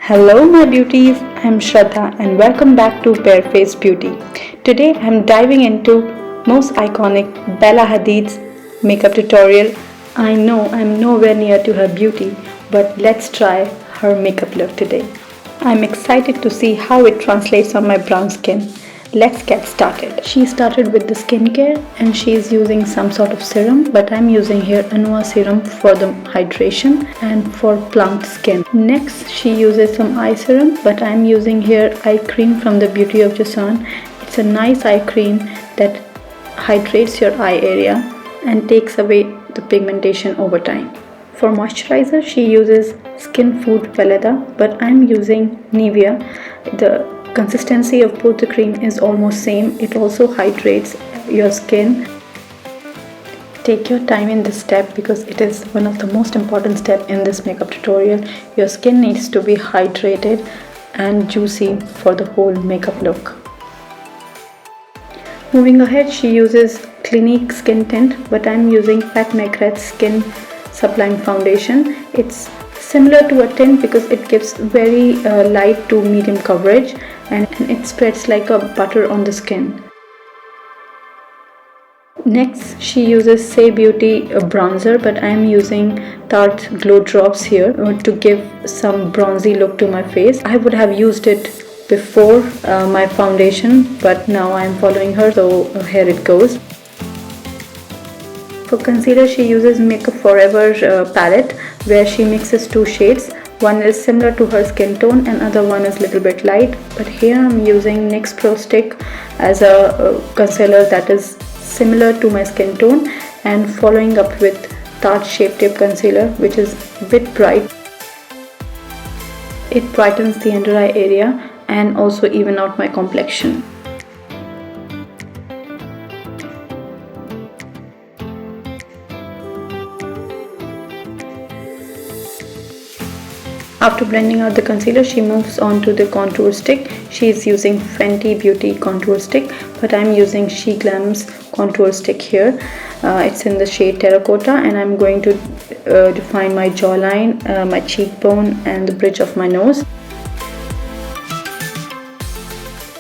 Hello my beauties, I'm Shraddha and welcome back to Barefaced Beauty. Today I'm diving into most iconic Bella Hadid's makeup tutorial. I know I'm nowhere near to her beauty, but let's try her makeup look today. I'm excited to see how it translates on my brown skin. Let's get started. She started with the skincare and she is using some sort of serum, but I'm using here Anua serum for the hydration and for plump skin. Next she uses some eye serum, but I'm using here eye cream from the Beauty of Joseon. It's a nice eye cream that hydrates your eye area and takes away the pigmentation over time. For moisturizer she uses Skin Food Veleda, but I'm using Nivea. The consistency of both the cream is almost same. It also hydrates your skin. Take your time in this step because it is one of the most important steps in this makeup tutorial. Your skin needs to be hydrated and juicy for the whole makeup look. Moving ahead, she uses Clinique Skin Tint, but I'm using Pat McGrath's Skin Sublime Foundation. It's similar to a tint because it gives very light to medium coverage and it spreads like a butter on the skin. Next she uses Say Beauty bronzer, but I am using Tarte Glow Drops here to give some bronzy look to my face. I would have used it before my foundation, but now I am following her, so here it goes. For concealer she uses Makeup Forever palette where she mixes two shades. One is similar to her skin tone and other one is little bit light, but here I'm using NYX Pro Stick as a concealer that is similar to my skin tone, and following up with Tarte Shape Tape concealer, which is a bit bright. It brightens the under eye area and also even out my complexion. After blending out the concealer, she moves on to the contour stick. She is using Fenty Beauty contour stick, but I'm using She Glam's contour stick here. It's in the shade Terracotta, and I'm going to define my jawline, my cheekbone and the bridge of my nose.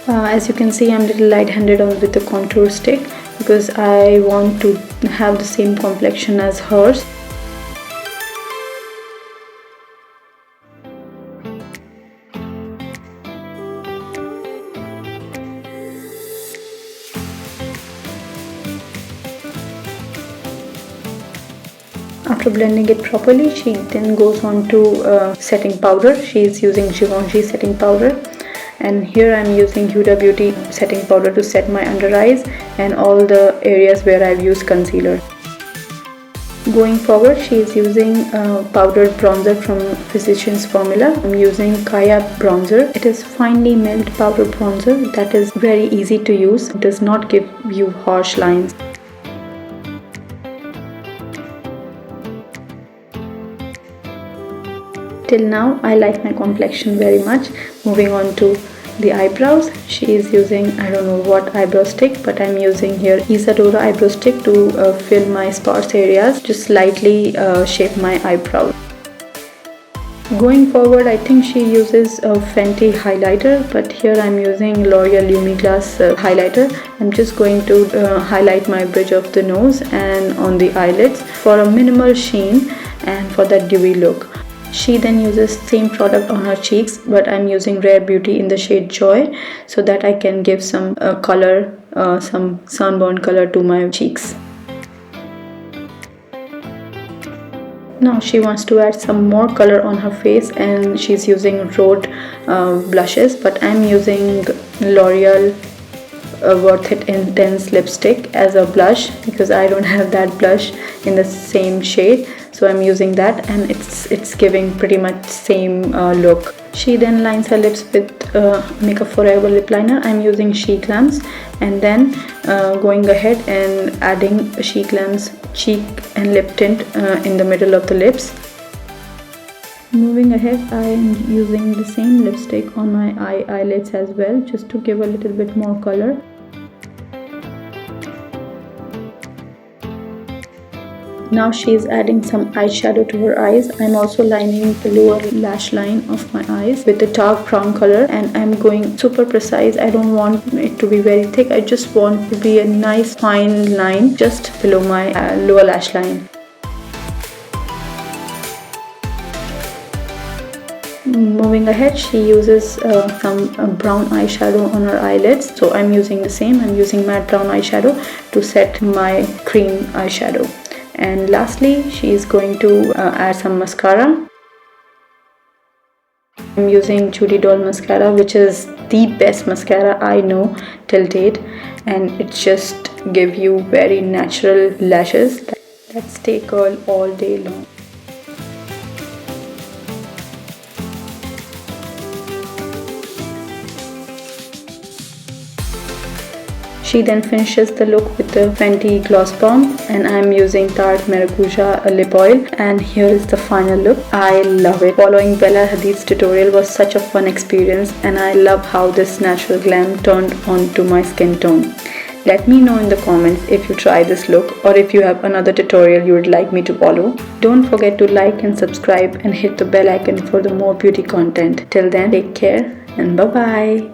As you can see, I'm a little light-handed with the contour stick because I want to have the same complexion as hers. After blending it properly, she then goes on to setting powder. She is using Givenchy setting powder, and here I am using Huda Beauty setting powder to set my under eyes and all the areas where I've used concealer. Going forward, she is using powdered bronzer from Physicians Formula. I'm using Kaya bronzer. It is finely milled powder bronzer that is very easy to use. It does not give you harsh lines. Till now I like my complexion very much. Moving on to the eyebrows, she is using, I don't know what eyebrow stick, but I'm using here Isadora eyebrow stick to fill my sparse areas, just slightly shape my eyebrows. Going forward, I think she uses a Fenty highlighter, but here I'm using L'Oreal Lumi Glass highlighter. I'm just going to highlight my bridge of the nose and on the eyelids for a minimal sheen and for that dewy look. She then uses same product on her cheeks, but I'm using Rare Beauty in the shade Joy so that I can give some color, some sunburn color to my cheeks. Now she wants to add some more color on her face and she's using Rhode blushes, but I'm using L'Oreal Worth It Intense lipstick as a blush because I don't have that blush in the same shade, so I'm using that and it's giving pretty much same look. She then lines her lips with Makeup Forever lip liner. I'm using She Glam's and then going ahead and adding She Glam's cheek and lip tint in the middle of the lips. Moving ahead, I am using the same lipstick on my eyelids as well, just to give a little bit more color. Now she is adding some eyeshadow to her eyes. I'm also lining the lower lash line of my eyes with a dark brown color, and I'm going super precise. I don't want it to be very thick. I just want to be a nice fine line just below my lower lash line. Moving ahead, she uses some brown eyeshadow on her eyelids, so I'm using the same. I'm using matte brown eyeshadow to set my cream eyeshadow. And lastly, she is going to add some mascara. I'm using Judy Doll mascara, which is the best mascara I know till date, and it just gives you very natural lashes that stay curl all day long. She then finishes the look with the Fenty Gloss Bomb, and I'm using Tarte Maracuja lip oil, and here is the final look. I love it. Following Bella Hadid's tutorial was such a fun experience, and I love how this natural glam turned onto my skin tone. Let me know in the comments if you try this look or if you have another tutorial you would like me to follow. Don't forget to like and subscribe and hit the bell icon for the more beauty content. Till then, take care and bye bye.